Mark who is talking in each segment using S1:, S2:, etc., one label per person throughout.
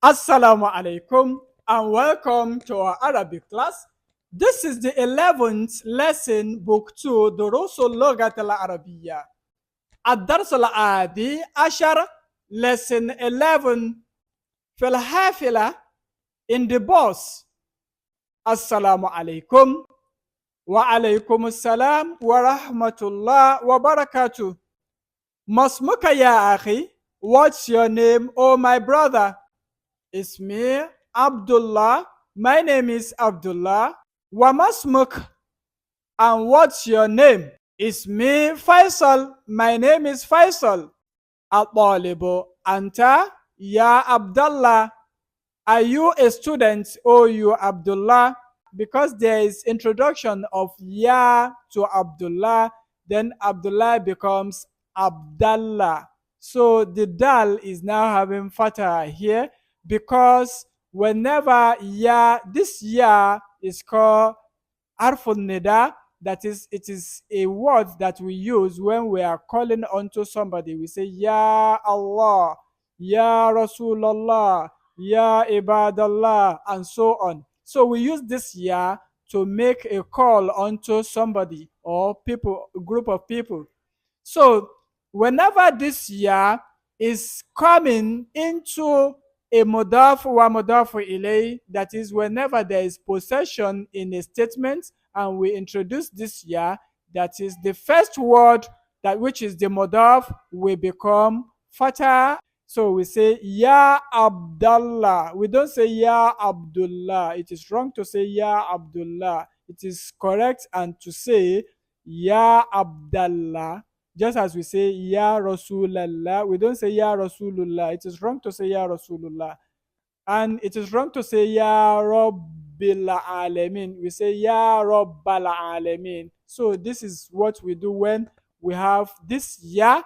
S1: Assalamu alaikum and welcome to our Arabic class. This is the 11th lesson, book 2, Durusul Lughatil Arabiyyah. الدرس العادي عشر, lesson 11, في الحافلة, in the bus. Assalamu alaikum wa alaikum assalam wa rahmatullah wa barakatuh. Masmuka ya akhi, what's your name, oh my brother? It's me, Abdullah. My name is Abdullah. Wamasmuk. And what's your name? It's me, Faisal. My name is Faisal. Al-Talibu. Anta, Ya Abdullah. Are you a student or you Abdullah? Because there is introduction of Ya to Abdullah, then Abdullah becomes Abdallah. So the dal is now having fatah here, because whenever this ya is called arfun nida, that is, it is a word that we use when we are calling unto somebody. We say Ya Allah, Ya Rasulallah, Ya Ibadallah, and so on. So we use this ya to make a call unto somebody or people, a group of people. So whenever this ya is coming into a mudaf wa mudafu ilay, that is, whenever there is possession in a statement and we introduce this ya, that is the first word, that which is the mudaf, will become fatah. So we say Ya Abdullah. We don't say Ya Abdullah. It is wrong to say Ya Abdullah. It is correct and to say Ya Abdullah. Just as we say Ya Rasulallah, we don't say Ya Rasulullah. It is wrong to say Ya Rasulullah. And it is wrong to say Ya Rabbil Alamin. We say Ya Rabbal Alamin. So this is what we do when we have this Ya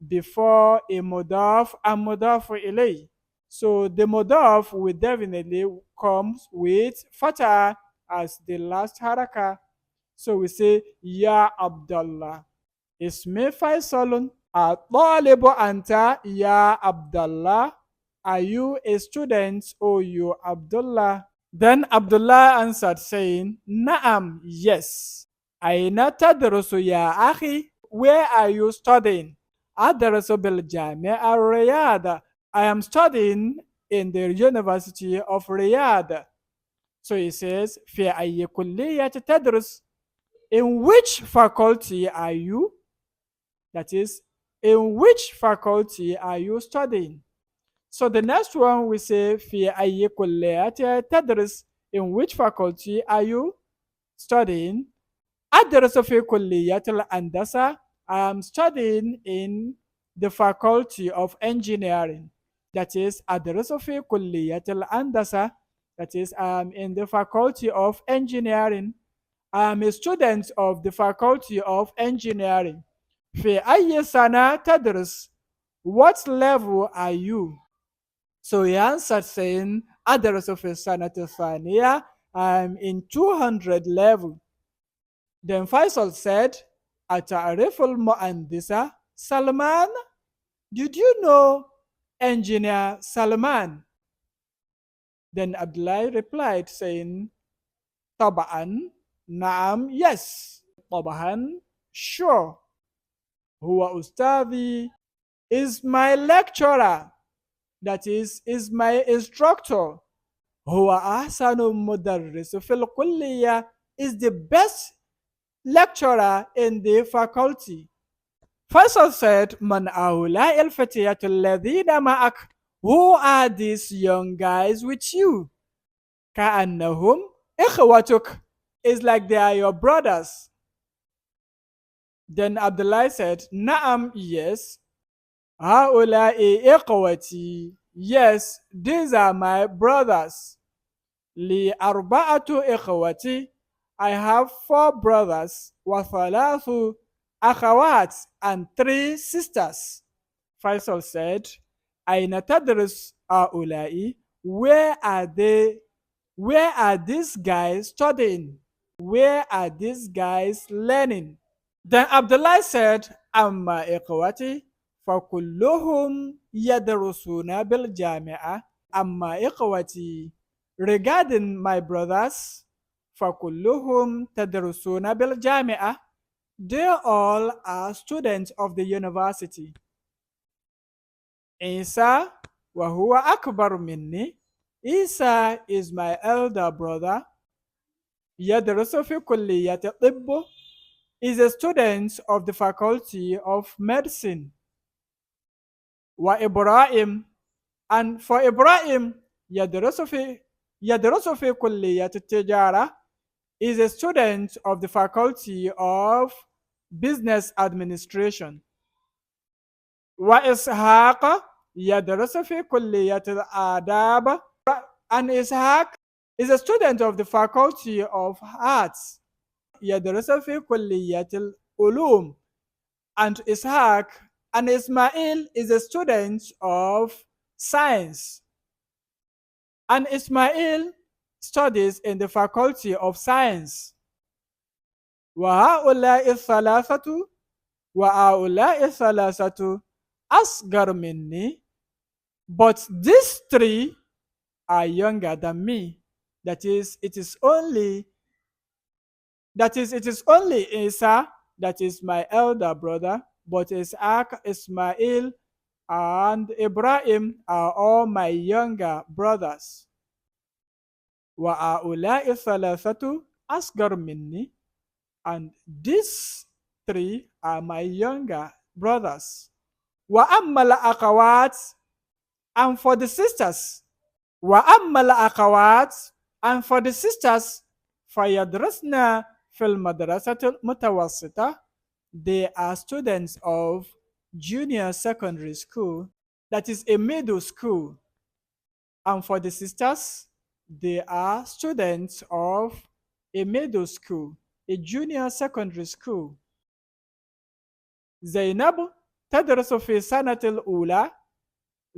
S1: before a mudaf and mudaf ilay. So the mudaf will definitely comes with fatah as the last haraka. So we say Ya Abdullah. Ismi Faisalun. At-talibu anta ya Abdullah. Are you a student or you Abdullah? Then Abdullah answered saying, Naam, yes. Aina tadrusu ya akhi. Where are you studying? Adrusu bil Jami'a Riyadh. I am studying in the University of Riyadh. So he says, Fi ayyi kulliyati tadrus. In which faculty are you? That is, in which faculty are you studying? So the next one we say, في أي كلية تدرس? In which faculty are you studying? أدرس في كلية الهندسة. I am studying in the faculty of engineering. That is, أدرس في كلية الهندسة. That is, I am in the faculty of engineering. I am a student of the faculty of engineering. في أي سنة تدرس? What level are you? So he answered saying, أدرس في السنة الثانية. I'm in 200 level. Then Faisal said, أتعرف المهندس Salman? Did you know engineer Salman? Then Abdullah replied saying, طبعا, نعم, yes, طبعا, sure. Huwa Ustadi is my lecturer. That is my instructor. Huwa ahsanu mudarris fil kulliyah is the best lecturer in the faculty. Faisal said, Man awla al fatiyatu alladhina ma'ak. Who are these young guys with you? Ka'annahum ikhwatuk. It's like they are your brothers. Then Abdullah said, Naam, yes. Haula'i ikhwati. Yes, these are my brothers. Li arba'atu ikhwati. I have 4 brothers. Wa thalathu akhawat, and 3 sisters. Faisal said, Aina tadrus haula'i. Where are they? Where are these guys studying? Where are these guys learning? Then Abdullah said, Amma ikhwati, فَكُلُّهُمْ يَدْرُسُونَ بِالْجَامِعَةِ. amma ikhwati, regarding my brothers, فكلهم تدرسون بالجامعة, they all are students of the university. Isa wa huwa akbar minni, Isa is my elder brother. يدرس في كلية الطب, is a student of the faculty of medicine. Wa Ibrahim, and for Ibrahim, يدرس في كلية التجارة, is a student of the faculty of business administration. Wa Ishaq يدرس في كلية الآداب, and Ishaq is a student of the faculty of arts. يدرس في كلية العلوم, and Ishaq and Ismail is a student of science, and Ismail studies in the faculty of science. وهؤلاء الثلاثة أصغر مني, but these three are younger than me. That is, it is only Isa that is my elder brother, but Ishaq, Ismail, and Ibrahim are all my younger brothers. وَهَؤُلَاءِ الثَّلَاثَةُ أَصْغَرُ مِنِّي, and these three are my younger brothers. وَأَمَّا الْأَخَوَاتِ, and for the sisters, فَيَدْرَسْنَا فِي الْمَدْرَسَةِ الْمُتَوَسِطَةِ, they are students of junior secondary school, that is a middle school. And for the sisters, they are students of a middle school, a junior secondary school. Zainab تدرس في السنة الأولى,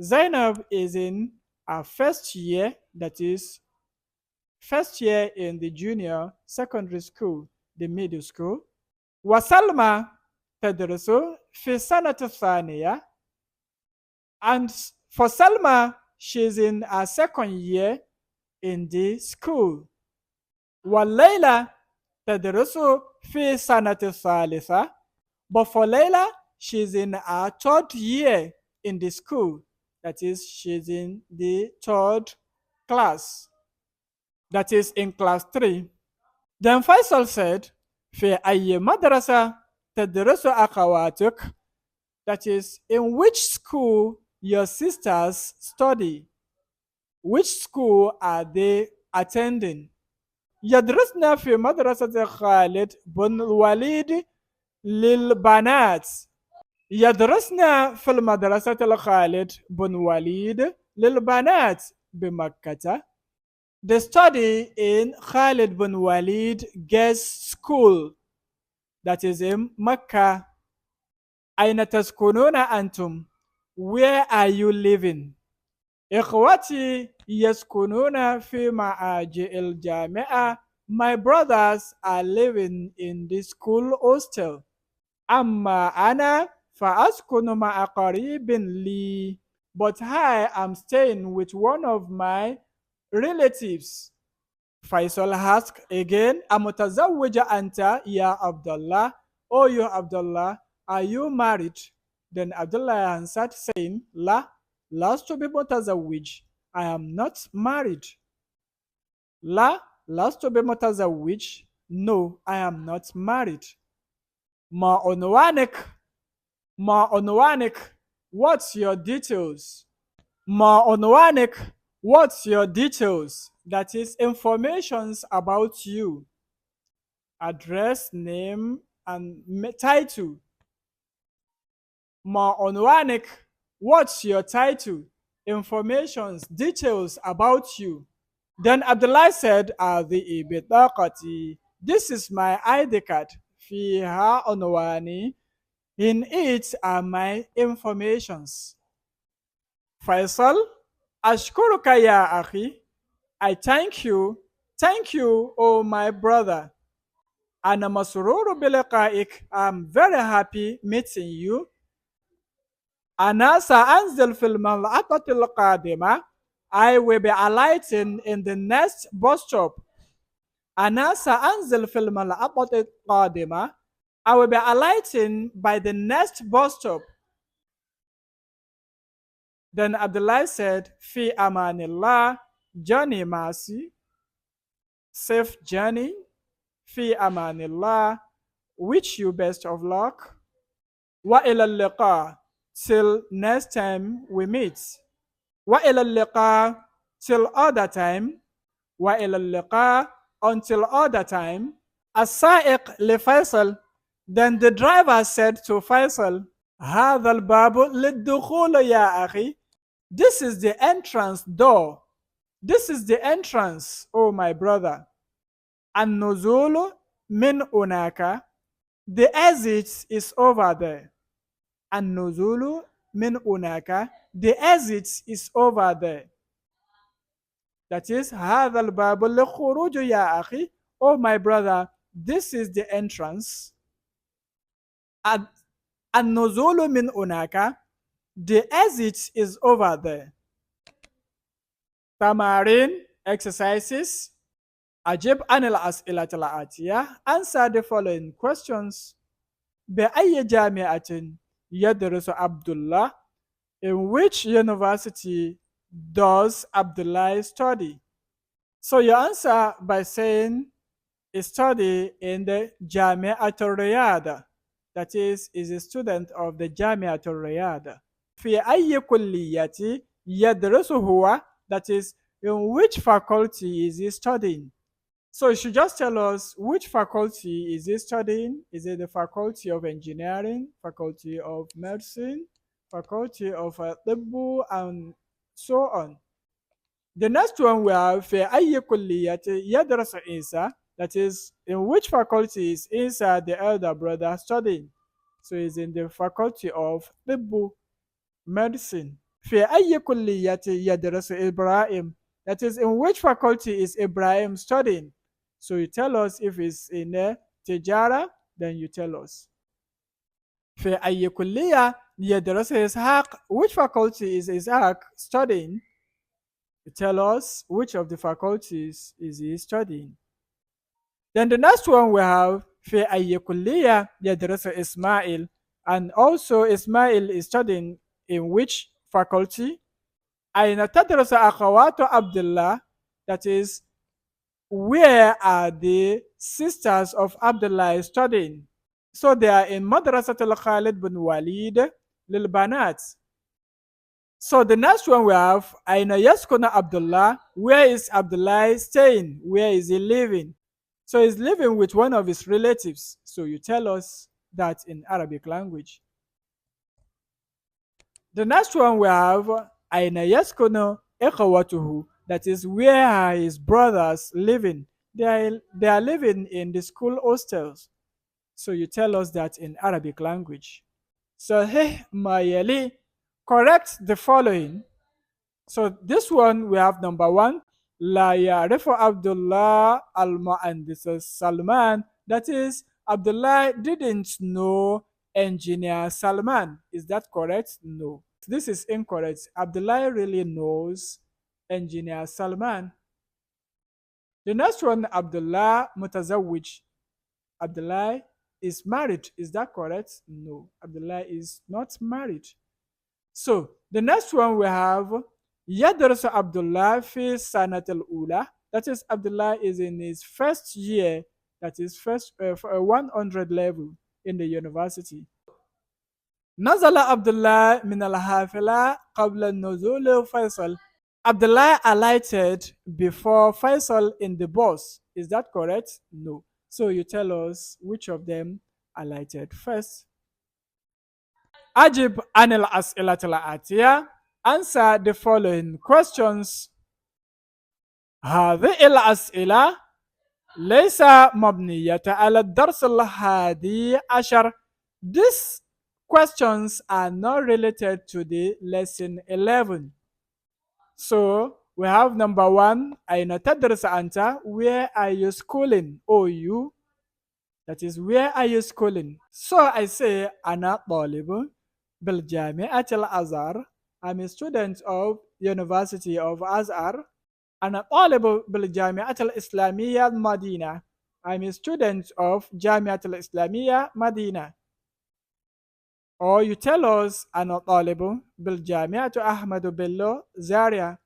S1: Zainab is in her first year, that is first year in the junior secondary school, the middle school. وسلمى تدرس في السنة الثانية, and for Salma, she's in her second year in the school. وَلَيْلَى تدرس في السنة الثالثة, but for Layla, she's in her third year in the school, that is, she's in the third class, that is in class 3. Then Faisal said, في أي مدرسة تدرس أخواتك, that is, in which school your sisters study, which school are they attending? يدرسنا في مدرسة خالد بن الوليد للبنات, يدرسنا في المدرسة خالد بن وليد للبنات بمكة, they study in Khalid bin Walid Girls School, that is in Mecca. أين تسكنون أنتم, where are you living? إخوتي يسكنون في معاجئ الجامعة, my brothers are living in the school hostel. أما أنا فأسكن مع قريب لي, but I am staying with one of my relatives. Faisal asked again, أمتزوج أنت يا Abdullah, oh you Abdullah, are you married? Then Abdullah answered saying, لا لست بمتزوج, I am not married. لا لست بمتزوج, no, I am not married. ما عنوانك, what's your details? ما عنوانك, what's your details? That is informations about you. Address, name, and title. ما عنوانك, what's your title? Informations, details about you. Then Abdullah said, هذه بطاقتي, this is my ID card. فيها عنواني, in it are my informations. Faisal, أشكرك يا أخي, I thank you, oh my brother. أنا مسرور بلقائك, I'm very happy meeting you. أنا سأنزل في الملعقة القادمة, I will be alighting in the next bus stop. أنا سأنزل في المحطة القادمة. I will be alighting by the next bus stop. Then Abdullah said, Fi amanillah, journey mercy, safe journey, fi amanillah, wish you best of luck, wa ila liqa, till next time we meet, wa ila liqa, till other time, wa ila liqa, until other time. As-sa'iq li Faisal, then the driver said to Faisal, هذا الباب للدخول يا أخي. This is the entrance door. This is the entrance, oh my brother. النزول من هناك. The exit is over there. النزول من هناك. The exit is over there. That is هذا الباب للخروج يا أخي. Oh my brother, this is the entrance. النزول من هناك. The exit is over there. Tamarin exercises. أجب عن الأسئلة الآتية. Answer the following questions. بأي جامعة يدرس عبد الله? In which university does Abdullah study? So you answer by saying study in the Jamiatul Riyadh. That is a student of the Jamiatul Riyadh. في أي كلية يدرس هو? That is, in which faculty is he studying? So you should just tell us which faculty is he studying. Is it the faculty of engineering, faculty of medicine, faculty of طب, and so on. The next one we have في أي كلية يدرس إنسا. That is, in which faculty is Isa, the elder brother, studying? So he's in the faculty of طب, medicine. في أي كلية يدرس إبراهيم. That is, in which faculty is Ibrahim studying? So you tell us if it's in a Tijara, then you tell us. في أي كلية يدرس إسحاق. Which faculty is Isaac studying? You tell us which of the faculties is he studying. Then the next one we have في أي كلية يدرس إسماعيل. And also Ismail is studying in which faculty? أين تدرس أخوات عبد الله. That is, where are the sisters of Abdullah studying? So they are in Madrasatul Khalid bin Walid lil Banat. So the next one we have Aina Yaskuna Abdullah. Where is Abdullah staying? Where is he living? So he's living with one of his relatives. So you tell us that in Arabic language. The next one we have Aina Yaskuna Ikhawatuhu. That is, where are his brothers living? They are living in the school hostels. So you tell us that in Arabic language. Sahih Mayali, correct the following. So this one we have number one, La Ya'rifu Abdullah al-Mu'andis Salman. That is, Abdullah didn't know engineer Salman. Is that correct? No. This is incorrect. Abdullah really knows engineer Salman. The next one, Abdullah Mutazawwij. Abdullah is married. Is that correct? No. Abdullah is not married. So the next one we have Yadrus Abdullah fi Sanat al-Ula. That is, Abdullah is in his first year, that is first 100 level in the university. نزل عبد الله من الحافلة قبل نزول فيصل. Abdullah alighted before Faisal in the bus. Is that correct? No. So you tell us which of them alighted first. أجب عن الأسئلة الآتية. Answer the following questions. هذه الأسئلة ليس مبنية على الدرس الحادي عشر. These questions are not related to the lesson 11. So we have number one, أين تدرس أنت? Where are you schooling? Oh, you. That is, where are you schooling? So I say أنا طالب بالجامعة الأزهر. I'm a student of University of Azhar. أنا طالب بالجامعة الإسلامية المدينة. I'm a student of جامعة الإسلامية مدينة. Or you tell us أنا طالب بالجامعة أحمد بيلو زاريا.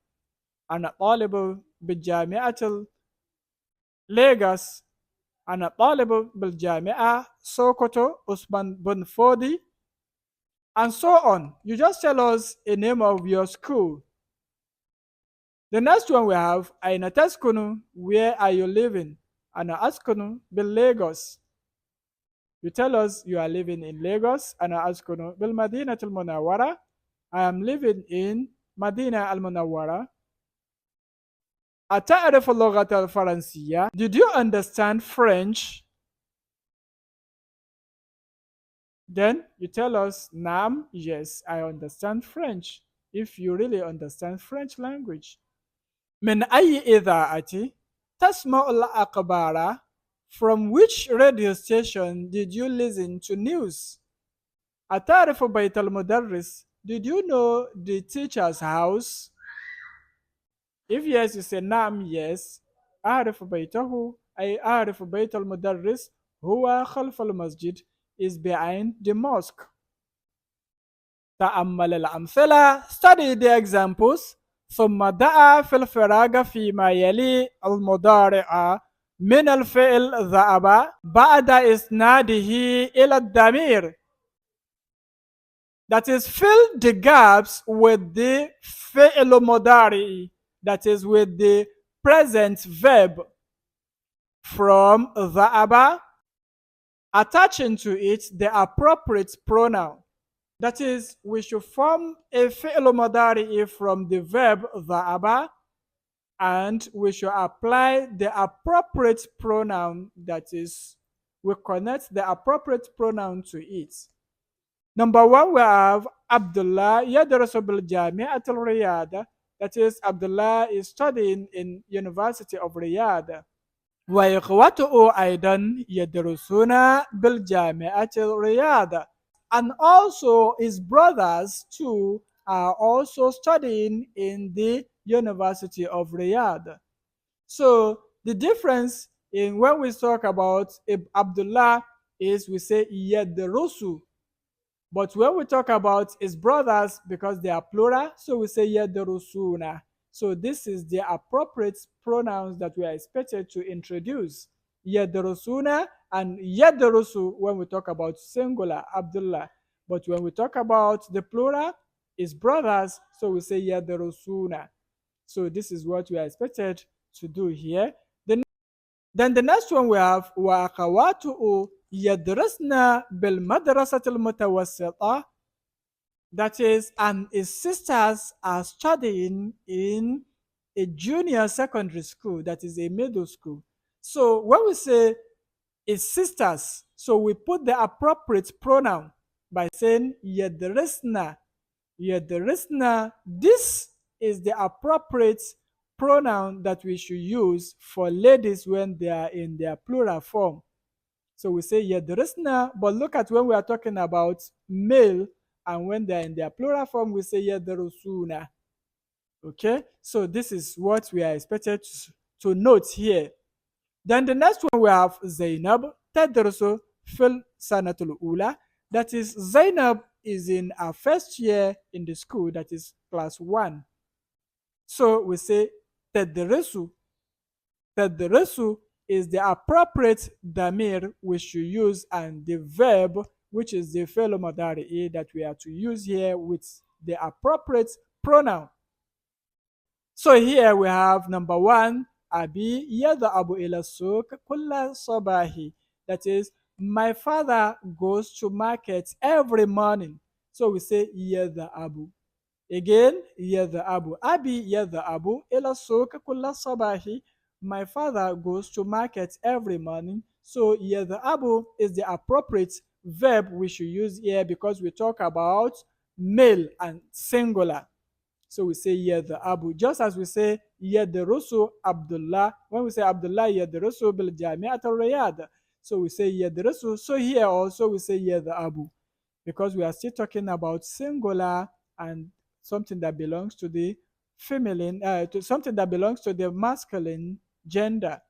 S1: أنا طالب بالجامعة ليغاس. أنا طالب بالجامعة سوكوتو عثمان بن فودي. And so on. You just tell us a name of your school. The next one we have أين تسكن? Where are you living? أنا أسكن بالليغوس. You tell us you are living in Lagos. أنا أسكن بالمدينة المنورة. I am living in مدينة المنورة. أتعرف اللغة الفرنسية? Did you understand French? Then you tell us نعم, yes, I understand French. If you really understand French language. من أي إذاعة تسمع الأخبار? From which radio station did you listen to news? أتعرف بيت المدرس? Did you know the teacher's house? If yes, you say نعم, yes. أعرف بيته أي أعرف بيت المدرس هو خلف المسجد is behind the mosque. تأمل الأمثلة, study the examples. ثم دعا في الفراغ فيما يلي المضارع من الفعل ذهب بعد إسناده إلى الضمير. That is, fill the gaps with the فعل مضارع, that is with the present verb from ذهب, attaching to it the appropriate pronoun. That is, we should form a fi'l mudari from the verb ذهب, and we should apply the appropriate pronoun, that is, we connect the appropriate pronoun to it. Number one, we have Abdullah يدرس بالجامعة الرياض. That is, Abdullah is studying in University of Riyadh. وإخوته أيضا يدرسون بالجامعة الرياض. And also his brothers too are also studying in the University of Riyadh. So the difference in when we talk about Abdullah is we say yadrusu. But when we talk about his brothers, because they are plural, so we say yadrusuna. So this is the appropriate pronouns that we are expected to introduce. Yadrusuna and yadrusu when we talk about singular, Abdullah. But when we talk about the plural, his brothers, so we say yadrusuna. So this is what we are expected to do here. Then the next one we have وأخواته يدرسن بالمدرسة المتوسطة. That is, and his sisters are studying in a junior secondary school, that is a middle school. So when we say his sisters, so we put the appropriate pronoun by saying يدرسن. يدرسن. This is the appropriate pronoun that we should use for ladies when they are in their plural form. So we say yadrisna, but look at when we are talking about male and when they are in their plural form, we say yadrusuna. Okay, so this is what we are expected to note here. Then the next one we have Zainab tadrusu fil sanatul ula. That is, Zainab is in her first year in the school, that is class 1. So we say tadrusu. Tadrusu is the appropriate damir we should use, and the verb, which is the fi'l mudari, that we are to use here with the appropriate pronoun. So here we have number one, Abi yadhabu ila suq kulla sabahi. That is, my father goes to market every morning. So we say yadhabu. Again, yadhabu. Abi yadhabu ila suq kulla sabahi. My father goes to market every morning. So yadhabu is the appropriate verb we should use here because we talk about male and singular. So we say yadhabu, just as we say yadrusu Abdullah. When we say Abdullah yadrusu bil jami'at al-Riyadh, so we say yadrusu. So here also we say yadhabu because we are still talking about singular and something that belongs to the feminine, to something that belongs to the masculine gender.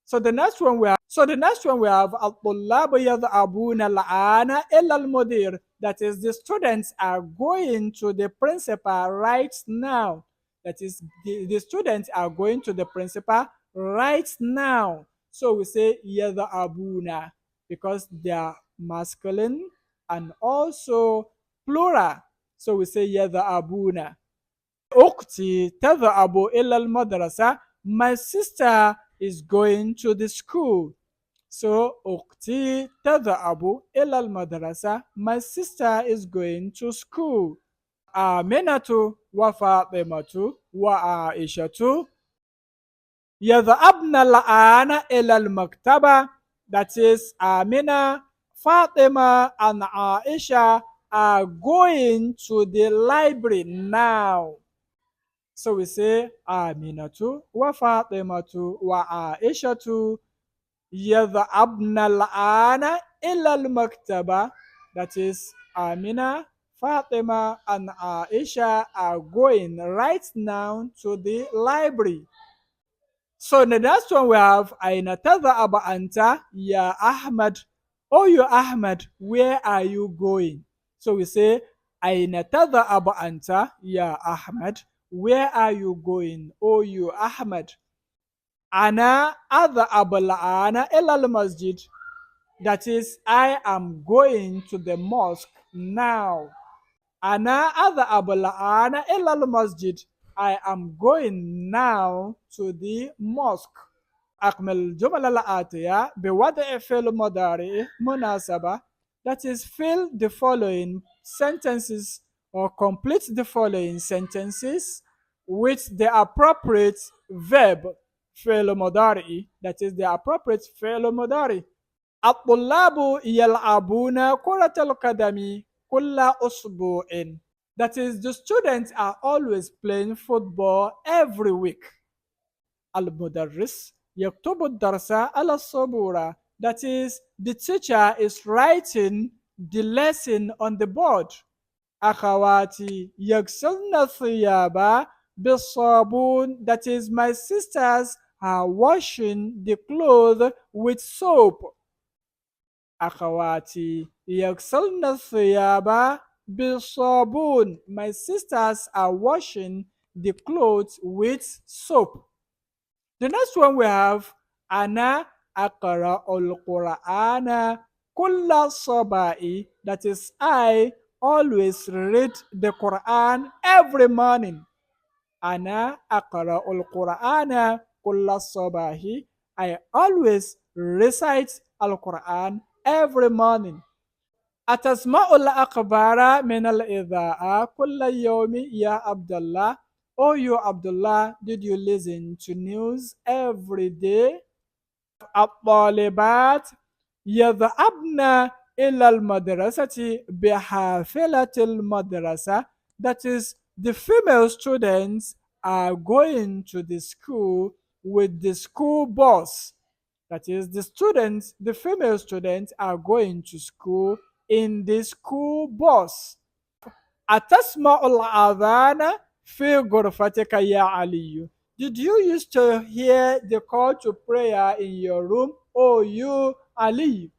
S1: So the next one we have al-tullab yadhabuna al-ana illa al-mudir. That is, the students are going to the principal right now. That is, the students are going to the principal right now. So we say yadhabuna because they are masculine and also plural. So we say yadhabuna. أختي تذهب إلى المدرسة. My sister is going to the school. So أختي تذهب إلى المدرسة. My sister is going to school. آمنة وفاطمة وعائشة يذهبن الآن إلى المكتبة. That is, Amina, Fatima, and Aisha are going to the library now. So we say Aminatu wa Fatimatu wa Aishatu yadhabna al-ana ila al-maktaba. That is, Amina, Fatima, and Aisha are going right now to the library. So the next one we have Aina tadhhabu anta ya Ahmad. Oh, you Ahmad, where are you going? So we say Aina tadhhabu anta ya Ahmad. Where are you going? Oh, you Ahmad. Ana adhhabu al-ana ila al-masjid. That is, I am going to the mosque now. Ana adhhabu al-ana ila al-masjid. I am going now to the mosque. أكمل الجمل الآتية بوضع فعل مضارع مناسبة. That is, fill the following sentences or complete the following sentences with the appropriate verb فعل مضارع. That is, the appropriate فعل مضارع. الطلاب يلعبون كرة القدم كل أسبوع. That is, the students are always playing football every week. المدرس يكتب الدرس على السبورة. That is, the teacher is writing the lesson on the board. أخواتي يغسلن الثياب بالصابون. That is, my sisters are washing the clothes with soap. أخواتي يغسلن الثياب بالصابون. My sisters are washing the clothes with soap. The next one we have Ana aqra'ul Qur'ana kulla sabai. That is, I always read the Quran every morning. Ana aqra'ul Qur'ana kulla sabahi. I always recite Al-Quran every morning. أتسمع الأخبار من الإذاعة كل يوم يا عبد الله. Oh, you Abdullah, did you listen to news every day? الطالبات يذهبن إلى المدرسة بحافلة المدرسة. That is, the female students are going to the school with the school bus. That is, the female students are going to school in the school bus. أتسمع الأذان في غرفتك يا علي. Did you used to hear the call to prayer in your room? Oh, you Ali.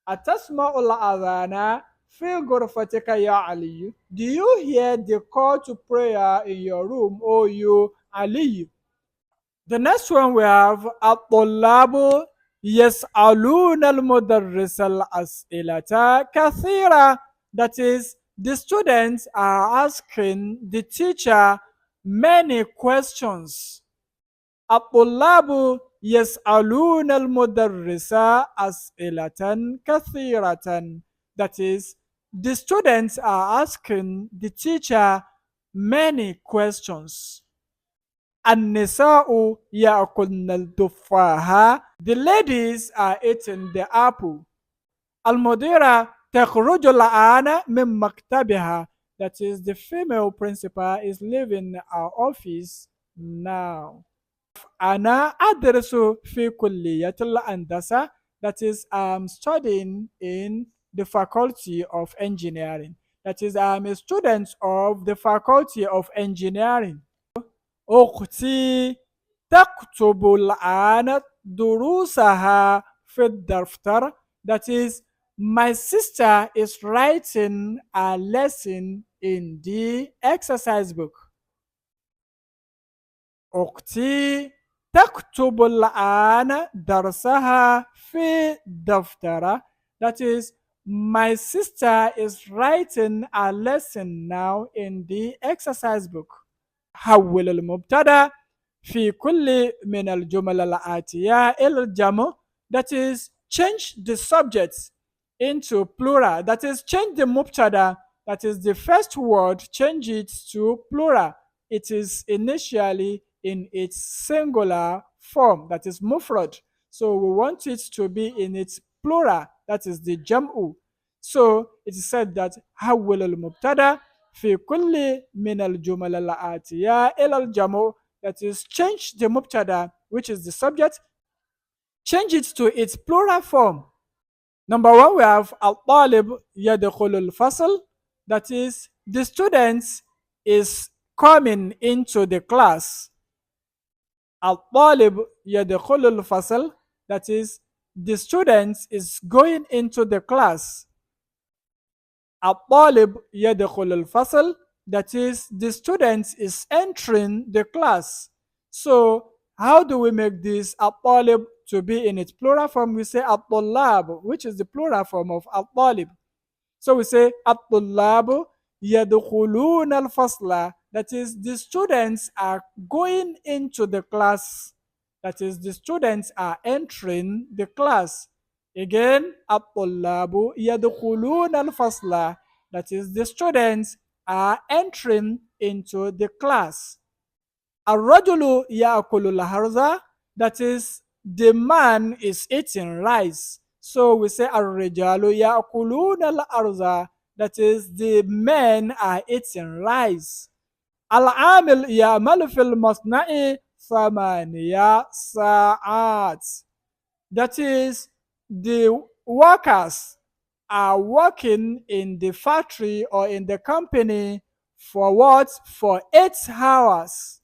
S1: أتسمع الأذان في غرفتك يا علي. Do you hear the call to prayer in your room? Oh, you Ali. The next one we have الطلاب يسألون المدرس الأسئلة كثيرة. That is, the students are asking the teacher many questions. الطلاب يسألون المدرس أسئلة كثيرة. That is, the students are asking the teacher many questions. النساء يأكلن التفاحة. The ladies are eating the apple. المديرة تخرج الآن من مكتبها. That is, the female principal is leaving our office now. أنا أدرس في كلية الهندسة. That is, I'm studying in the faculty of engineering. That is, I'm a student of the faculty of engineering. أختي تكتب الآن دروسها في الدفتر. That is, my sister is writing a lesson in the exercise book. أختي تكتب الآن درسها في الدفتر. That is, my sister is writing a lesson now in the exercise book. حول المبتدا في كل من الجمل الآتية إلى الجمع. That is, change the subject into plural. That is, change the mubtada, that is the first word, change it to plural. It is initially in its singular form, that is mufrad. So we want it to be in its plural, that is the jam'u. So it is said that حول المبتدا في كل من الجمل الآتية إلى الجمع. That is, change the mubtada, which is the subject, change it to its plural form. Number one, we have al-talib yadkhulu al-fasl. That is, the student is coming into the class. Al-talib yadkhulu al-fasl. That is, the student is going into the class. Al-talib yadkhulu al-fasl. That is, the student is entering the class. So how do we make this al-talib to be in its plural form? We say al-tullab, which is the plural form of al-talib. So we say al-tullabu yadkhulun al-fasla. That is, the students are going into the class. That is, the students are entering the class. Again, al-tullabu yadkhulun al-fasla. That is, the students are entering into the class. Ar-rajulu ya'kulu al-harza. That is, the man is eating rice. So we say ar-rijalu ya'kuluna al-arza. That is, the men are eating rice. Al-amil ya'malu fil masna'i thamaniya sa'at. That is, the workers are working in the factory or in the company for what? For 8 hours.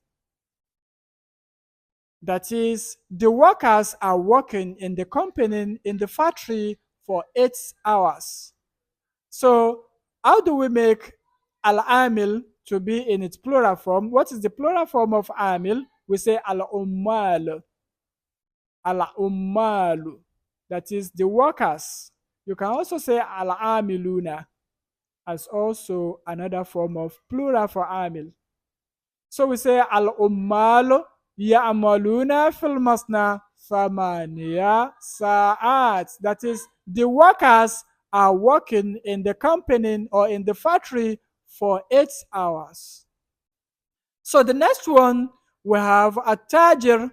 S1: That is, the workers are working in the company, in the factory for 8 hours. So how do we make al-amil to be in its plural form? What is the plural form of amil? We say al-ummal. Al-ummalu. That is, the workers. You can also say al-amiluna as also another form of plural for amil. So we say al-ummalu ya'maluna fil masna thamaniya sa'at. That is, the workers are working in the company or in the factory for 8 hours. So the next one, we have at-tajir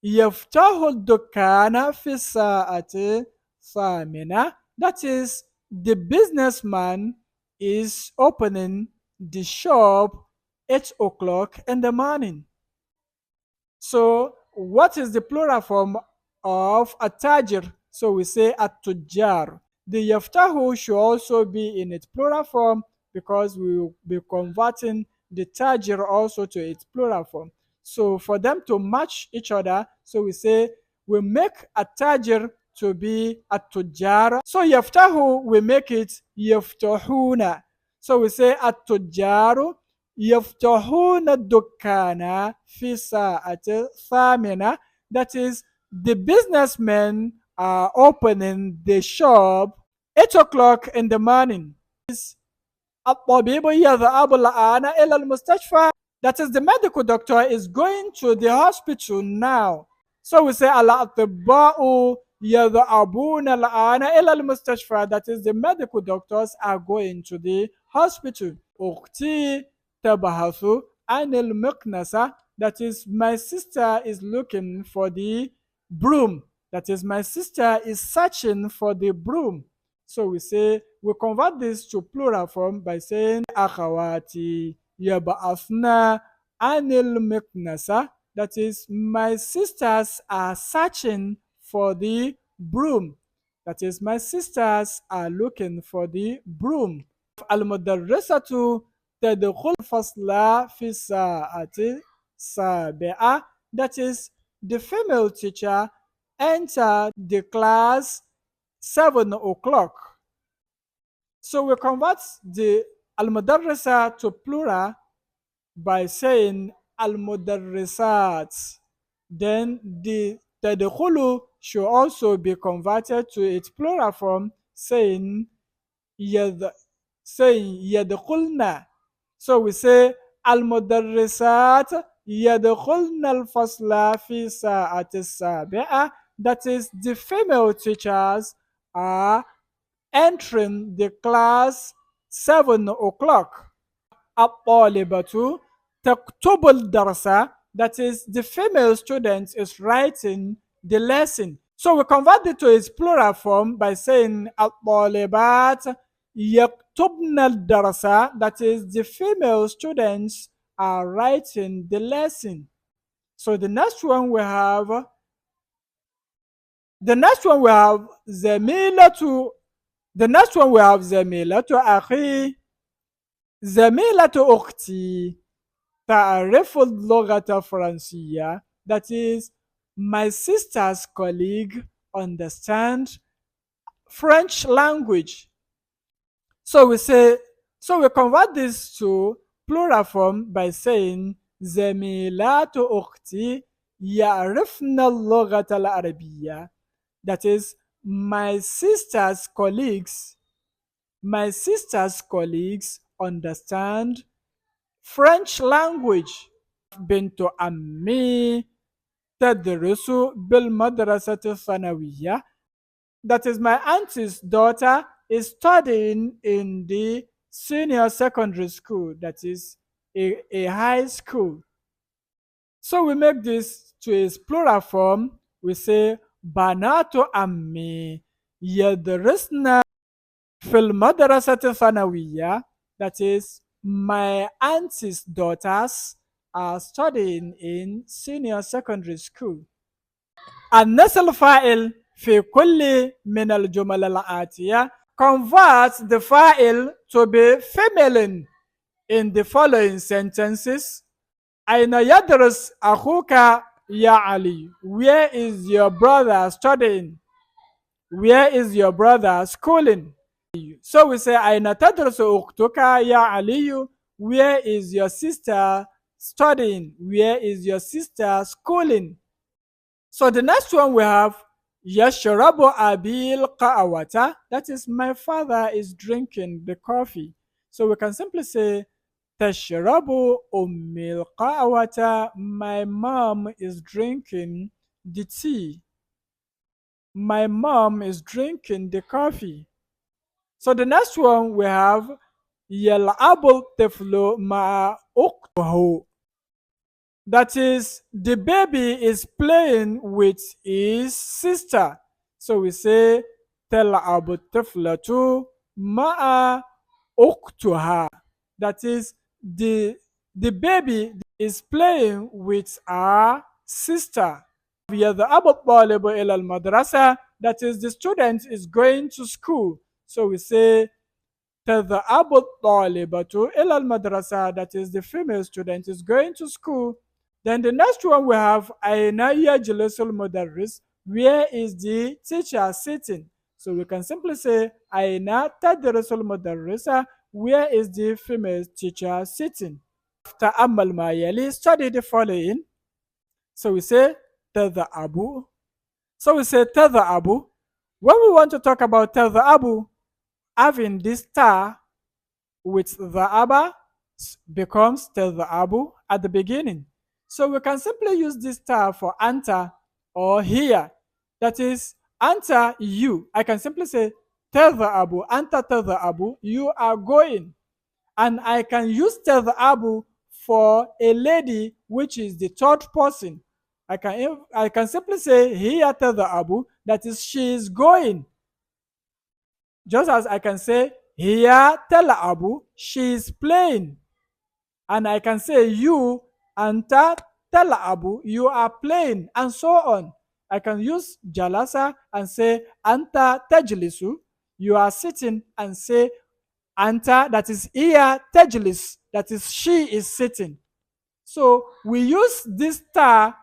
S1: yaftahu ad-dukkana fi sa'ati thamina. That is, the businessman is opening the shop 8 o'clock in the morning. So what is the plural form of at-tajir? So we say at-tujjar. The yaftahu should also be in its plural form because we will be converting the tajir also to its plural form. So for them to match each other, so we say we make at-tajir to be at-tujjar. So yaftahu, we make it yaftahuna. So we say at-tujjaru يفتحون الدكان في ساعة ثامنة. That is, the businessmen are opening the shop 8 o'clock in the morning. الطبيب يذهب الآن إلى المستشفى. That is, the medical doctor is going to the hospital now. So we say الأطباء يذهبون الآن إلى المستشفى. That is, the medical doctors are going to the hospital. أختي تبحث عن المكنسة. That is, my sister is looking for the broom. That is, my sister is searching for the broom. So we say, we convert this to plural form by saying akhawati yab'athna anil miknasa. That is, my sisters are searching for the broom. That is, my sisters are looking for the broom. Al-mudarrisatu تدخل الفصل في الساعة sabi'a, that is the female teacher enter the class 7 o'clock. So we convert the al-mudarrisa to plural by saying al-mudarrisat. Then the tadkhulu should also be converted to its plural form, saying yad, saying yadkhulna. So we say al-mudarrisat yadkhulna al-fasla fi sa'ati sabi'a. That is, the female teachers are entering the class 7 o'clock. الطالبة تكتب الدرس, that is, the female student is writing the lesson. So we convert it to its plural form by saying الطالبات يكتبن الدرس, that is, the female students are writing the lesson. So the next one we have زميلة. The next one we have زميلة أخي. زميلة أختي تعرف اللغة الفرنسية, that is, my sister's colleague understand French language. So we convert this to plural form by saying زميلات أختي يعرفن اللغة العربية, that is, my sister's colleagues understand French language. بنت عمي تدرس بالمدرسة الثانوية, that is, my auntie's daughter is studying in the senior secondary school, that is, a high school. So we make this to its plural form. We say بنات عمي يدرسن في المدرسة الثانوية, that is, my auntie's daughters are studying in senior secondary school. النص الفاعل في كل من الجمل الآتية. Convert the fa'il to be feminine in the following sentences. أين يدرس أخوك يا علي? Where is your brother studying? Where is your brother schooling? So we say أين تدرس أختك يا علي? Where is your sister studying? Where is your sister schooling? So the next one we have يشرب أبي القهوة, that is, my father is drinking the coffee. So we can simply say تشرب أمي القهوة, my mom is drinking the tea. My mom is drinking the coffee. So the next one we have يلعب الطفل مع أخته, that is, the baby is playing with his sister. So we say تلعب الطفلة مع أختها, that is, the baby is playing with our sister. يذهب الطالب إلى المدرسة, that is, the student is going to school. So we say تذهب الطالبة إلى المدرسة, that is, the female student is going to school. Then the next one we have أين يجلس المدرس, where is the teacher sitting? So we can simply say أين تدرس المدرسة, where is the female teacher sitting? تأمل ما يلي, study the following. So we say تذهب. So we say تذهب. When we want to talk about تذهب, having this ta with the aba becomes tadhabu at the beginning. So we can simply use this ta for anta or here. That is, anta, you. I can simply say tadhabu, anta tadhabu, you are going. And I can use tadhabu for a lady, which is the third person. I can simply say here tadhabu, that is, she is going. Just as I can say here telabu, she is playing. And I can say you anta telabu, you are playing, and so on. I can use jalasa and say anta tajlisu, you are sitting, and say anta, that is, here tajlis, that is, she is sitting. So we use this ta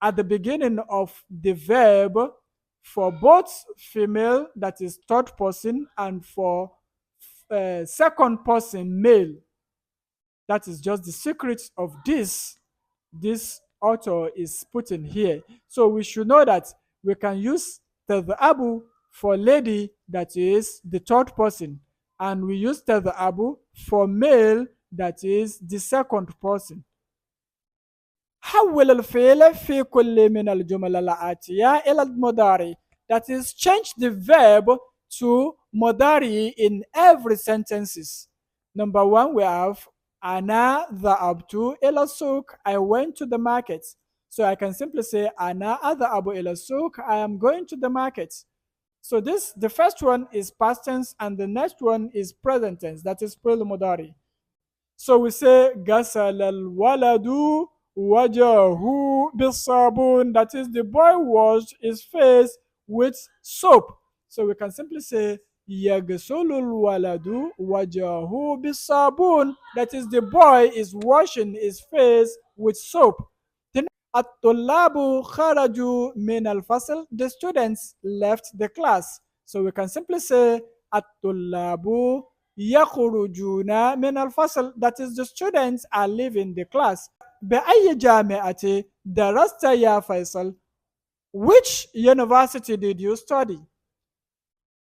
S1: at the beginning of the verb for both female, that is third person, and for second person male. That is just the secret of this author is putting here. So we should know that we can use abu for lady, that is the third person, and we use abu for male, that is the second person. حول الفعل في كل من الجمل الآتية إلى المضارع. That is, change the verb to مضارع in every sentences. Number one, we have أنا ذهبت إلى السوق. I went to the market. So I can simply say أنا أذهب إلى السوق. I am going to the market. So the first one is past tense and the next one is present tense. That is فعل مضارع. So we say غسل الولد وجهه بالصابون. That is, the boy washed his face with soap. So we can simply say يغسل الولد وجهه بالصابون. That is, the boy is washing his face with soap. الطلاب خرجوا من الفصل. The students left the class. So we can simply say الطلاب يخرجون من الفصل. That is, the students are leaving the class. بأي جامعة درست يا فيصل? Which university did you study?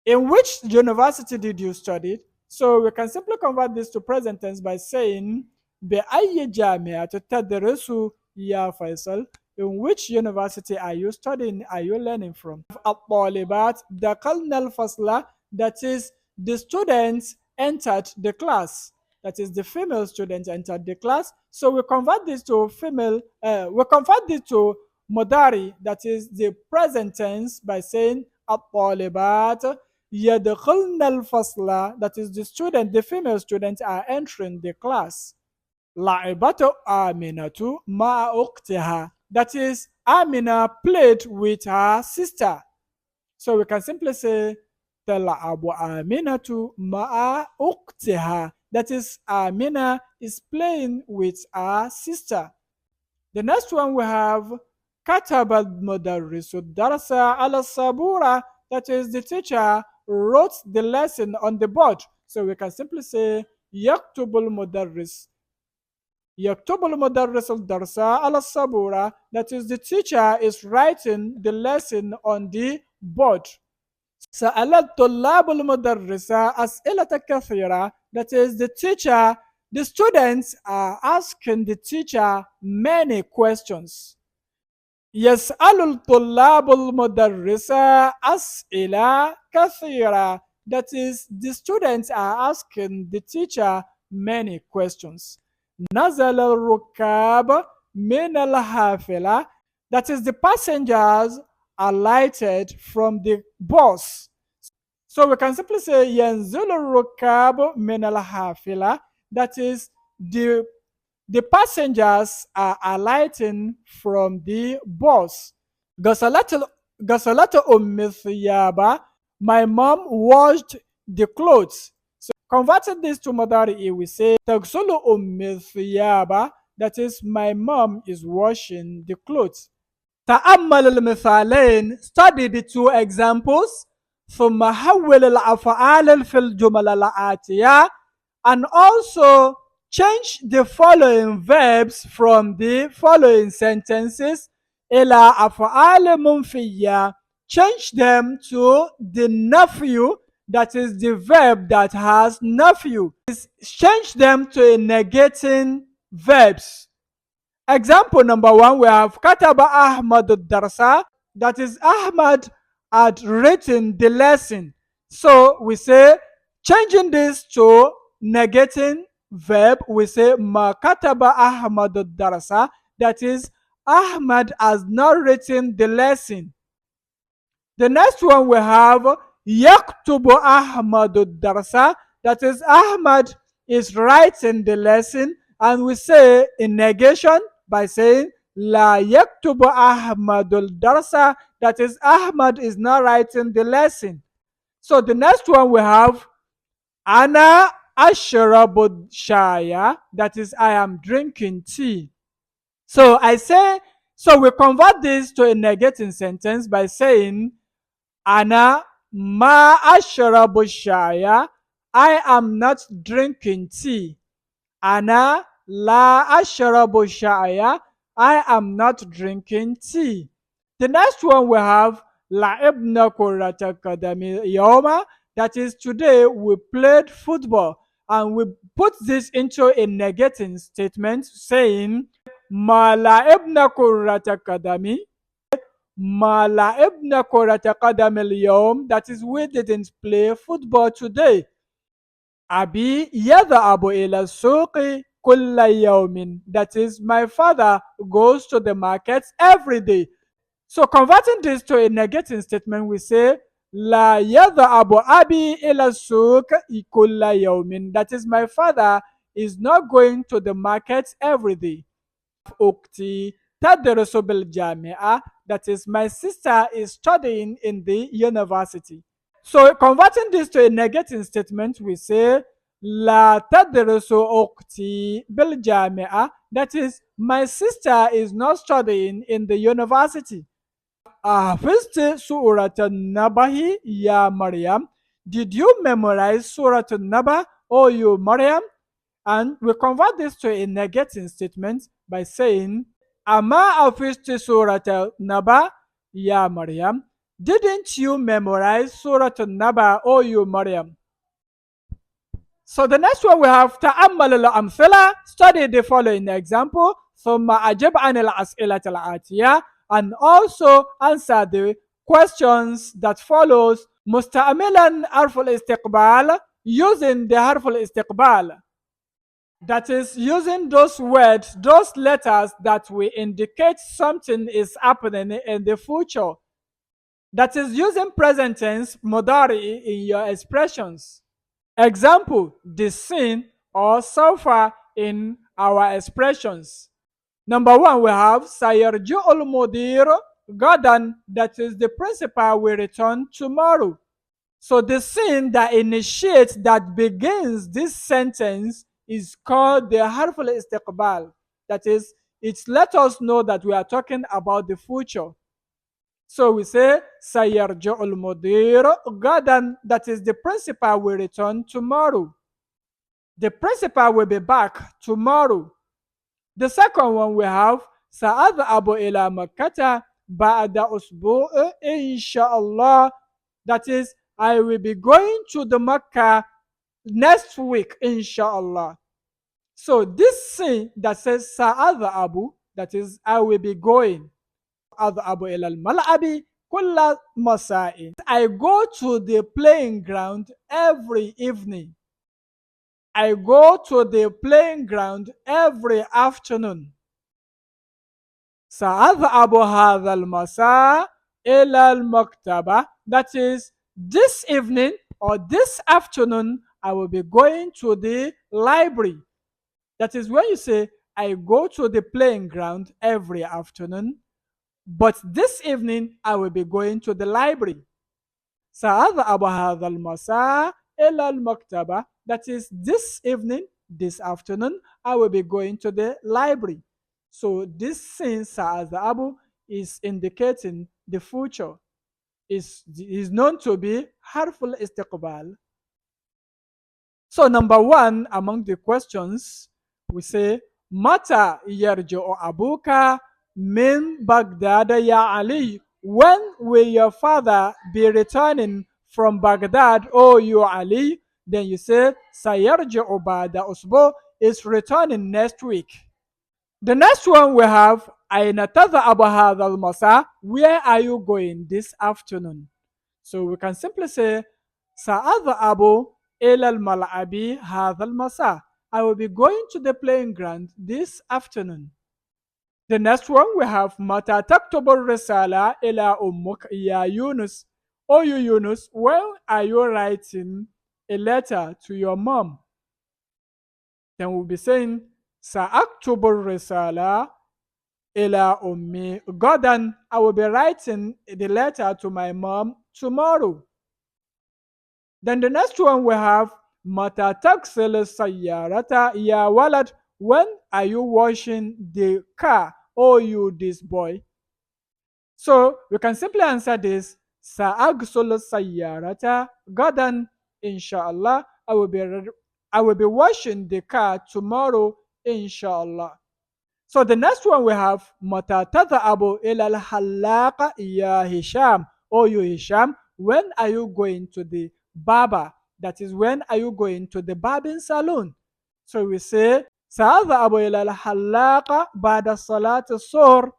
S1: In which university did you study? So we can simply convert this to present tense by saying بأي جامعة تدرس يا فيصل? In which university are you studying? Are you learning from? الطالبات دخلنا الفصل. That is, the students entered the class. That is, the female students entered the class. So we convert this to female. We convert this to modari. That is the present tense by saying الطالبات يدخلن الفصل. That is, the female students are entering the class. لعبت آمنة مع أختها. That is, Amina played with her sister. So we can simply say تلعب آمنة مع أختها. That is, Amina is playing with her sister. The next one we have كتب المدرس الدرس على السبورة. That is, the teacher wrote the lesson on the board. So we can simply say يكتب المدرس الدرس على السبورة. That is, the teacher is writing the lesson on the board. سأل الطلاب المدرس أسئلة كثيرة. That is, the students are asking the teacher many questions. يسأل الطلاب المدرس أسئلة كثيرة. That is, the students are asking the teacher many questions. نزل الركاب من الحافلة. That is, the passengers alighted from the bus. So we can simply say ينزل الركاب من الحافلة. That is, the passengers are alighting from the bus. غسلت أم الثياب. My mom washed the clothes. So converting this to Madari, we say تغسل أم الثياب. That is, my mom is washing the clothes. تأمل المثالين. Study the two examples. ثم حول الأفعال في الجمل الآتية. And also change the following verbs from the following sentences إلى أفعال منفية. Change them to the nephew, that is the verb that has nephew. Change them to a negating verbs. Example number one, we have Kataba Ahmad Darsa. That is, Ahmad had written the lesson. So we say, changing this to negating verb, we say Ma Kataba Ahmad Darsa. That is, Ahmad has not written the lesson. The next one we have Yaktubu Ahmad Darsa. That is, Ahmad is writing the lesson, and we say in negation by saying La yaktubu Ahmadul Darsa. That is, Ahmad is not writing the lesson. So the next one we have Ana ashrabu shaya. That is, I am drinking tea. So I say, so we convert this to a negating sentence by saying, Ana ma ashrabu shaya. I am not drinking tea. Ana la ashrabu shaya. I am not drinking tea. The next one we have la'ibna kurata kadami yoma. That is, today we played football, and we put this into a negating statement saying ma la'ibna kurata kadami. Ma la'ibna kurata kadami yom. That is, we didn't play football today. Abi yadhabu ila suqi kulla yawmin. That is, my father goes to the market every day. So converting this to a negative statement, we say La yadhabu abi ila suq kulla yawmin. That is, my father is not going to the market every day. Ukti tadrusu bil jami'a. That is, my sister is studying in the university. So converting this to a negative statement, we say La tadrusu ukti bil jami'a. That is, my sister is not studying in the university. First Surah Nabahi, Ya Maryam. Did you memorize Surah Naba, or you Maryam? And we convert this to a negative statement by saying, Ama first Surah Naba, Ya Maryam. Didn't you memorize Surah Naba, or you Maryam? So the next one we have تأمل الأمثلة. Study the following example. ثم أجب عن الأسئلة الآتية, and also answer the questions that follows. مستعملا حرف الاستقبال, using the حرف الاستقبال. That is, using those words, those letters that will indicate something is happening in the future. That is, using present tense mudari in your expressions. Example, the sin or suffer in our expressions. Number one, we have Sayarju'ul Mudir Gadan, that is, the principal will return tomorrow. So the sin that initiates, that begins this sentence, is called the Harful Istiqbal. That is, it let us know that we are talking about the future. So we say Sayarju'ul Mudir Gadan, that is, the principal will return tomorrow. The principal will be back tomorrow. The second one we have Sa'adhabu ila Makkata ba'da usbu' inshallah. That is, I will be going to the Makkah next week, inshallah. So this thing that says Sa'adhabu, that is, I will be going. Adhabu ila al-mal'abi kulla masa'in. I go to the playing ground every evening. I go to the playing ground every afternoon. سأذهب هذا المساء إلى المكتبة. That is, this evening or this afternoon, I will be going to the library. That is, when you say, I go to the playing ground every afternoon, but this evening, I will be going to the library. سأذهب هذا المساء إلى المكتبة. That is, this evening, this afternoon, I will be going to the library. So this since Sa'adhabu is indicating the future, is known to be harful istiqbal. So number one among the questions, we say, Mata yarji'u abuka min Baghdad ya Ali. When will your father be returning from Baghdad, O you Ali? Then you say, Sayarji'u ba'da usbu, is returning next week. The next one we have, Aina tadhhabu hadha al-masa. Where are you going this afternoon? So we can simply say, Sa'adhabu ila al-mal'abi hadha al-masa. I will be going to the playing ground this afternoon. The next one we have, Mata taktubu risala ila ummuk ya Yunus. O you Yunus, when are you writing a letter to your mom? Then we'll be saying, Sa'aktubu risala ila ummi gadan. I will be writing the letter to my mom tomorrow. Then the next one we have, Mata taksil sayyarata ya walad. When are you washing the car, Oh, you this boy. So we can simply answer this. Sa'agsulu sayyarata gadan, inshallah. I will be washing the car tomorrow, inshallah. So the next one we have Mata tadhabu ila al-halaqa ya Hisham. Oh, you Hisham, when are you going to the barber? That is, when are you going to the barbing salon? So we say Sa'adhabu ila al-halaqa ba'da salat as-sur.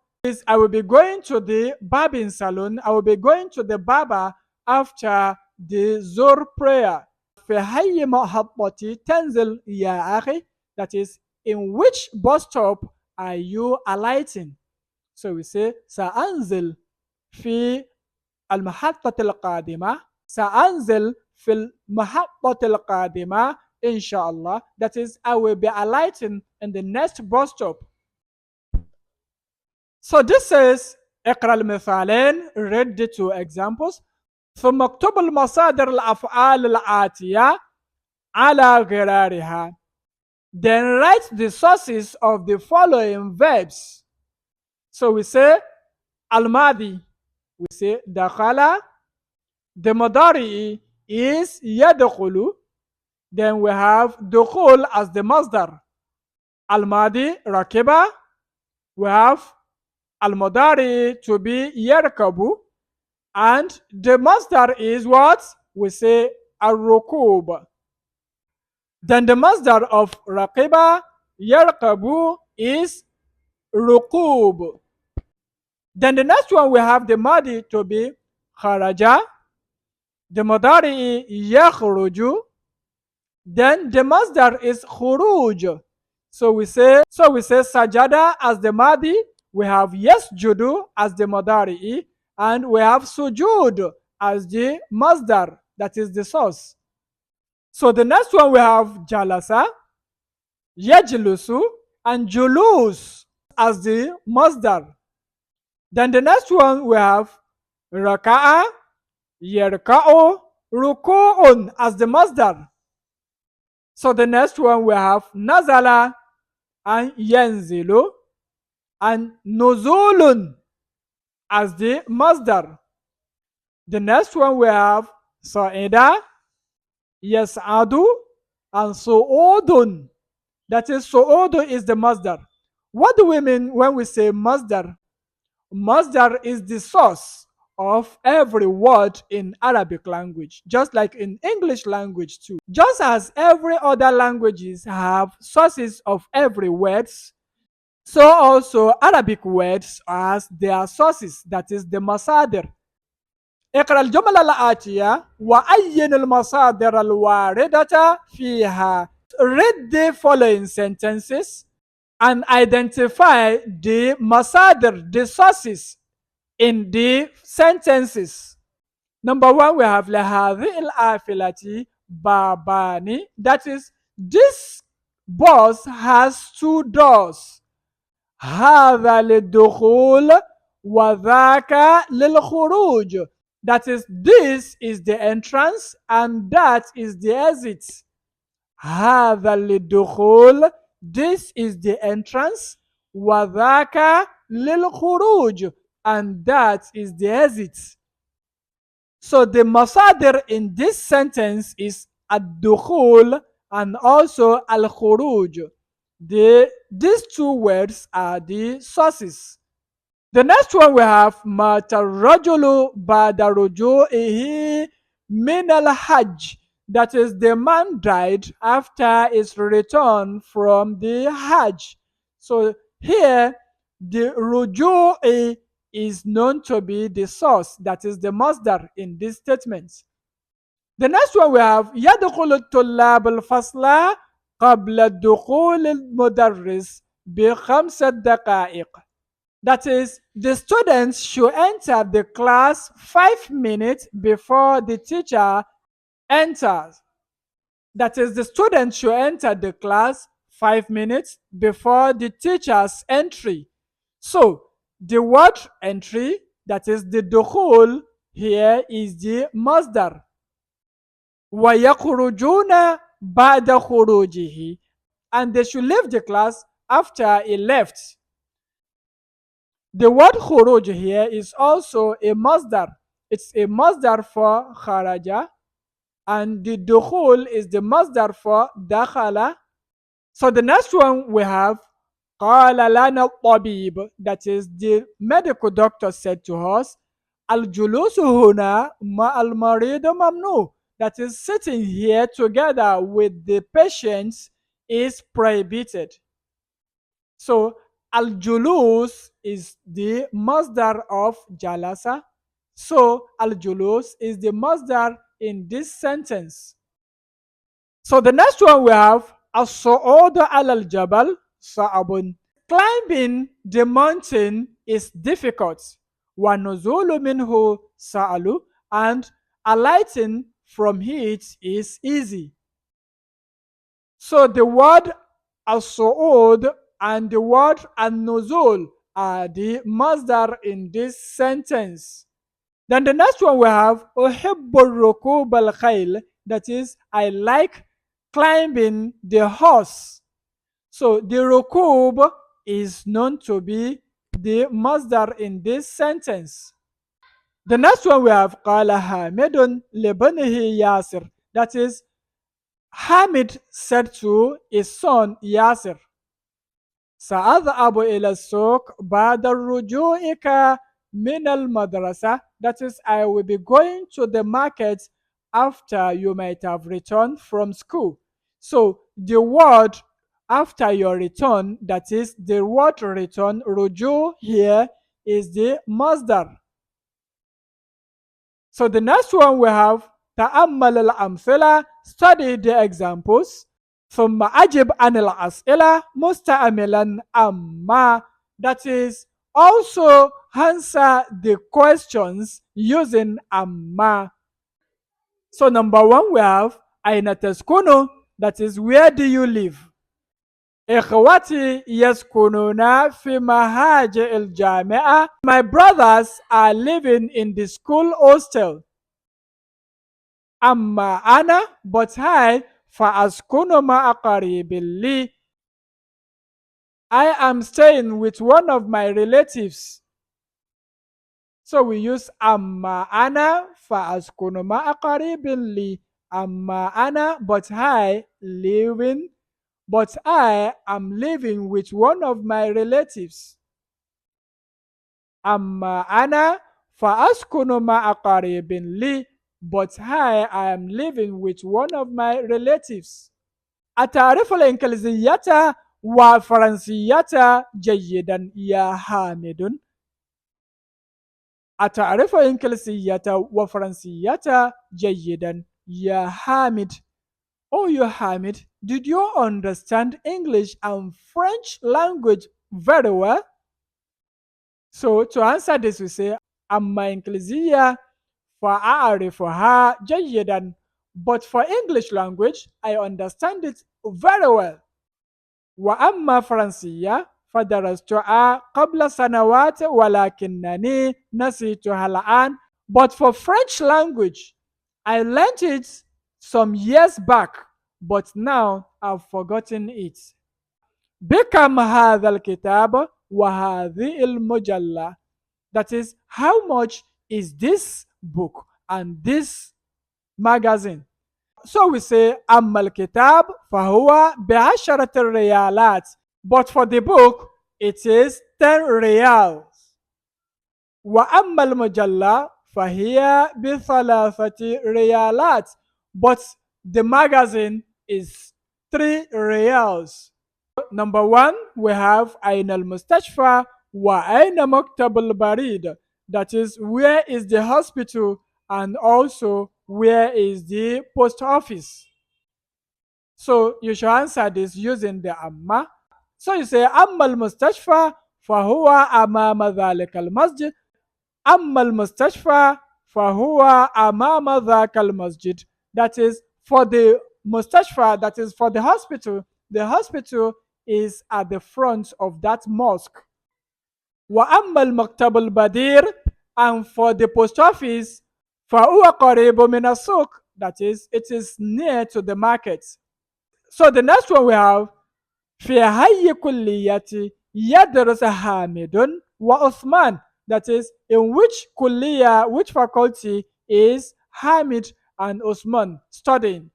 S1: I will be going to the barbing salon. I will be going to the barber after the Zuhr prayer. في حي محطتي تنزل يا أخي. That is, in which bus stop are you alighting? So we say سأنزل في المحطة القادمة. سأنزل في المحطة القادمة inshallah. That is, I will be alighting in the next bus stop. So this is اقرأ المثالين. Read the two examples. ثم اكتب المصادر الأفعال الآتية على غرارها. Then write the sources of the following verbs. So we say al-madi. We say dakhala. The mudari is yadkhulu. Then we have dukhul as the masdar. Al-madi rakiba. We have al-mudari to be yarkabu. And the masdar is what? We say al-rukub. Then the masdar of raqiba, yarqabu is rukub. Then the next one we have the madi to be kharaja. The mudari yakhruju. Then the masdar is khuruj. So we say sajada as the madi. We have yasjudu as the mudari. And we have sujud as the masdar. That is the source. So the next one we have jalasa, yajlusu, and julus as the masdar. Then the next one we have raka'a, yarka'u, ruku'un as the masdar. So the next one we have nazala and yanzilu and nuzulun as the masdar. The next one we have sa'ida, yas'adu, and su'udun. That is, su'udu is the masdar. What do we mean when we say masdar? Masdar is the source of every word in Arabic language, just like in English language too. Just as every other languages have sources of every words, so also Arabic words has their sources, that is the masadir. اقرأ الجمل الآتية وعين المصادر الواردة فيها. Read the following sentences and identify the masadir, the sources in the sentences. Number one, we have لهذه الآفلة بابان. That is, this bus has two doors. هذا للدخول وذاك للخروج. That is, this is the entrance and that is the exit. هذا للدخول. This is the entrance. وذاك للخروج. And that is the exit. So the masadir in this sentence is ad-dukhul and also al-khuruj. These two words are the sources. The next one we have mata rajulu ba'da ruju'ihi min al-hajj. That is, the man died after his return from the hajj. So here the ruju'i is known to be the source, that is the masdar in this statement. The next one we have يدخل الطلاب الفصل قبل دخول المدرس ب5 دقائق. That is, the students should enter the class 5 minutes before the teacher enters. That is, the students should enter the class 5 minutes before the teacher's entry. So the word entry, that is the dukhul, here is the masdar. وَيَخْرُجُونَ بَعْدَ خُرُوجِهِ. And they should leave the class after he left. The word khuruj here is also a masdar. It's a masdar for kharaja, and the dukhul is the masdar for dakhala. So the next one we have قال لنا الطبيب, that is the medical doctor said to us الجلوس هنا مع المريض ممنوع, that is sitting here together with the patients is prohibited. So al-julus is the masdar of jalasa. So al-julus is the masdar in this sentence. So the next one we have as-su'ud al-jabal sa'abun. Climbing the mountain is difficult. Wa nuzulu minhu sa'alu, and alighting from it is easy. So the word as-su'ud and the word an-nuzul are the masdar in this sentence. Then the next one we have uhibbu rukub al-khayl, that is, I like climbing the horse. So the rukub is known to be the masdar in this sentence. The next one we have qala hamidun libanihi yasir, that is, Hamid said to his son Yasir, سأذهب إلى السوق بعد رجوعك من المدرسة, that is, I will be going to the market after you might have returned from school. So the word after your return, that is the word return, ruju here, is the masdar. So the next one we have تأمل الأمثلة, study the examples. ثم أجب عن الأسئلة مستعملا أما, that is, also answer the questions using amma. So number one we have أين تسكن, that is, where do you live. إخوتي يسكنون في مهاجر الجامعة, my brothers are living in the school hostel. أما أنا, but I, فأسكن مع قريب لي, I am staying with one of my relatives. So we use أما أنا فأسكن مع قريب لي. أما أنا, but I am living with one of my relatives. أما أنا فأسكن مع قريب لي, but I am living with one of my relatives. أتعرف الإنجليزية والفرنسية جيدا يا حامد. أتعرف الإنجليزية والفرنسية جيدا يا حامد. Oh, you Hamid, did you understand English and French language very well? So to answer this we say أما إنجليزية فأعرفها جيدا, but for English language I understand it very well. وأما فرنسية فدرستها قبل سنوات ولكنني نسيتها الآن, but for French language I learned it some years back, but now I've forgotten it. بكم هذا الكتاب وهذه المجلة, that is, how much is this book and this magazine. So we say أما الكتاب فهو ب10 ريالات, but for the book it is 10 riyals. وأما المجلة فهي ب3 ريالات, but the magazine is 3 riyals. Number one, we have أين المستشفى وأين مكتب البريد, that is, where is the hospital and also where is the post office. So you should answer this using the amma. So you say أما المستشفى فهو أمام ذلك المسجد. أما المستشفى فهو أمام ذاك المسجد, that is, for the mustashfa, that is, for the hospital is at the front of that mosque. وأما المكتب البدير, and for the post office فهو قريب من السوق, that is, it is near to the market. So the next one we have في هي كلية يدرس حامد Wa Uthman, that is, in which kulliyah, which faculty is Hamid and Usman studying?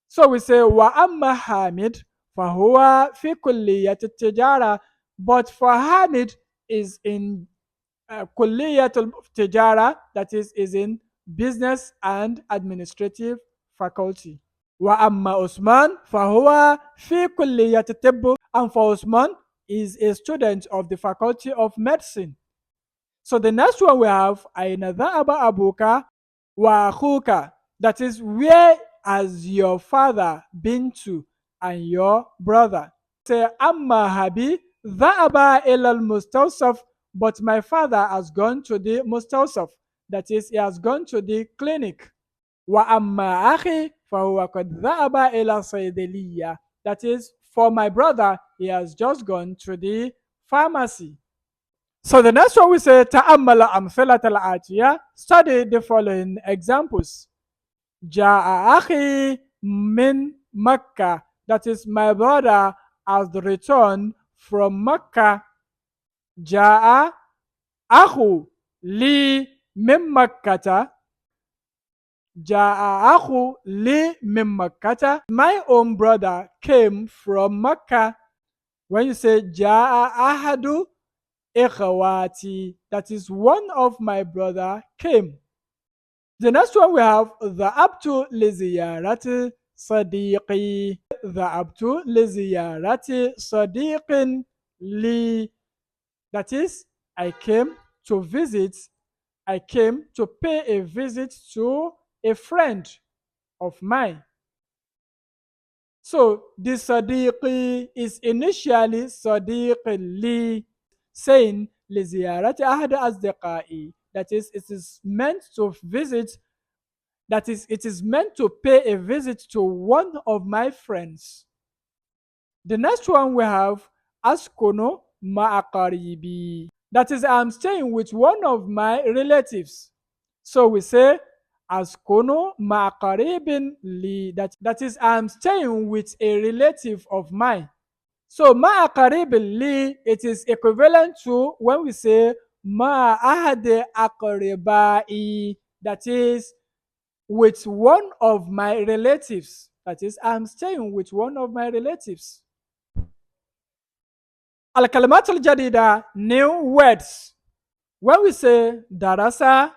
S1: So we say wa amma Hamid fahuwa fi kulliyat tijara, but for Hamid is in kulliyat tijara, that is in business and administrative faculty. Wa amma Usman fahuwa fi kulliyat tibb, and for Usman is a student of the faculty of medicine. So the next one we have aina dhahaba abuka wa akhuka, that is, where has your father been to and your brother? Say amma habi dhahaba ila al-mustawsaf, but my father has gone to the mustawsaf, that is, he has gone to the clinic. Wa amma akhi fahuwa qad dhahaba ila saydaliyya, that is, for my brother, he has just gone to the pharmacy. So the next one we say ta'ammala amthilat al-atiya, study the following examples. Ja'a akhi min Makkah, that is, my brother has returned from Makkah. Ja'a akhu li min Makkata. Ja'a akhu li min Makkata, my own brother came from Makkah. When you say Ja'a ahadu ikhawati, that is, one of my brother came. The next one we have dhahabtu li ziyarati sadiqi. Dhahabtu li ziyarati sadiqin li, that is, I came to pay a visit to a friend of mine. So the sadiqi is initially sadiqin li, saying لزيارة أحد أصدقائي, that is, it is meant to visit, that is, it is meant to pay a visit to one of my friends. The next one we have askono ma'aqaribi, that is, I'm staying with one of my relatives. So we say askono ma'aqaribin li, that is, I'm staying with a relative of mine. So ma'aqarib li, it is equivalent to when we say ma'ahade aqribai, that is, with one of my relatives. That is, I'm staying with one of my relatives. Al-kalimat al-jadida, new words. When we say darasa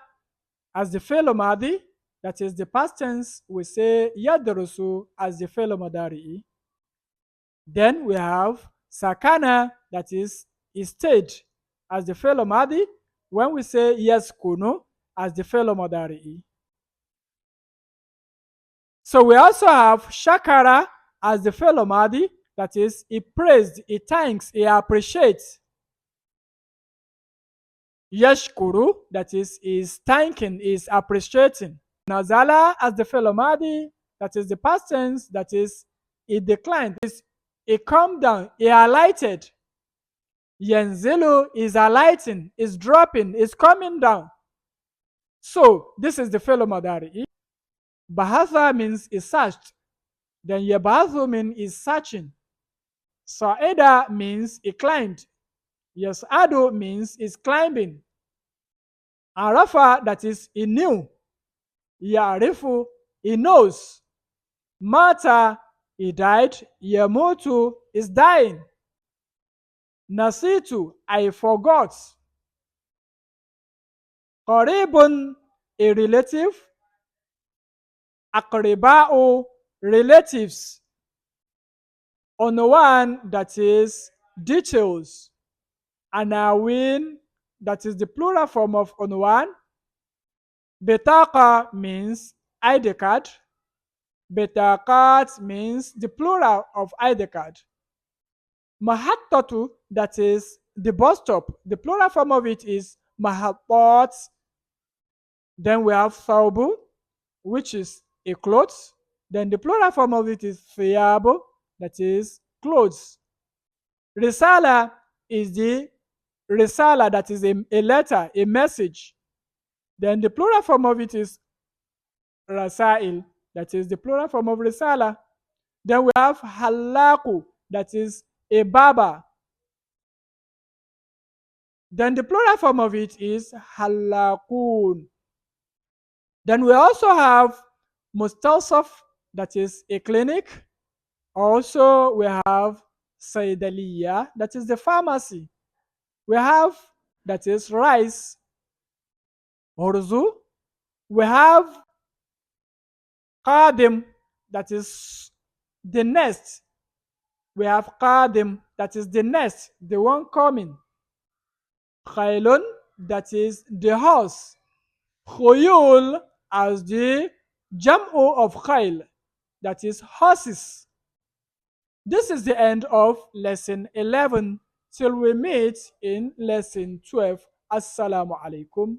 S1: as the fi'l madi, that is the past tense, we say yadrusu as the fi'l mudari. Then we have sakana, that is stayed, as the fi'l madi. When we say yaskunu as the fi'l mudari. So we also have shakara as the fi'l madi, that is, he praised, he thanks, he appreciates. Yashkuru, that is thanking, is appreciating. Nazala as the fi'l madi, that is the past tense, that is, he declined, he calmed down, he alighted. Yanzilu is alighting, is dropping, is coming down. So this is the fi'l mudari. Bahatha means is searched. Then yabathu means is searching. Sa'ida means he climbed. Yas'adu means is climbing. Arafa, that is, he knew. Ya'rifu, he knows. Mata, he died. Yamutu is dying. Nasitu, I forgot. Qaribun, a relative. Aqriba'u, relatives. Unwan, that is details. Anawin, that is the plural form of unwan. Betaqa means ID card. Betaqat means the plural of ID card. Mahattatu, that is the bus stop. The plural form of it is mahattat. Then we have thawbu, which is a clothes. Then the plural form of it is thiyabu, that is clothes. Risala is the risala, that is a letter, a message. Then the plural form of it is rasail, that is the plural form of risala. Then we have halaku, that is a barber. Then the plural form of it is halakun. Then we also have mustalsaf, that is a clinic. Also, we have saydaliya, that is the pharmacy. We have, that is rice, urzu. We have qadim, that is the nest. We have qadim, that is the nest, the one coming. Khailun, that is the horse. Khuyul, as the jam'u of khayl, that is horses. This is the end of lesson 11. Till we meet in lesson 12. Assalamu alaikum.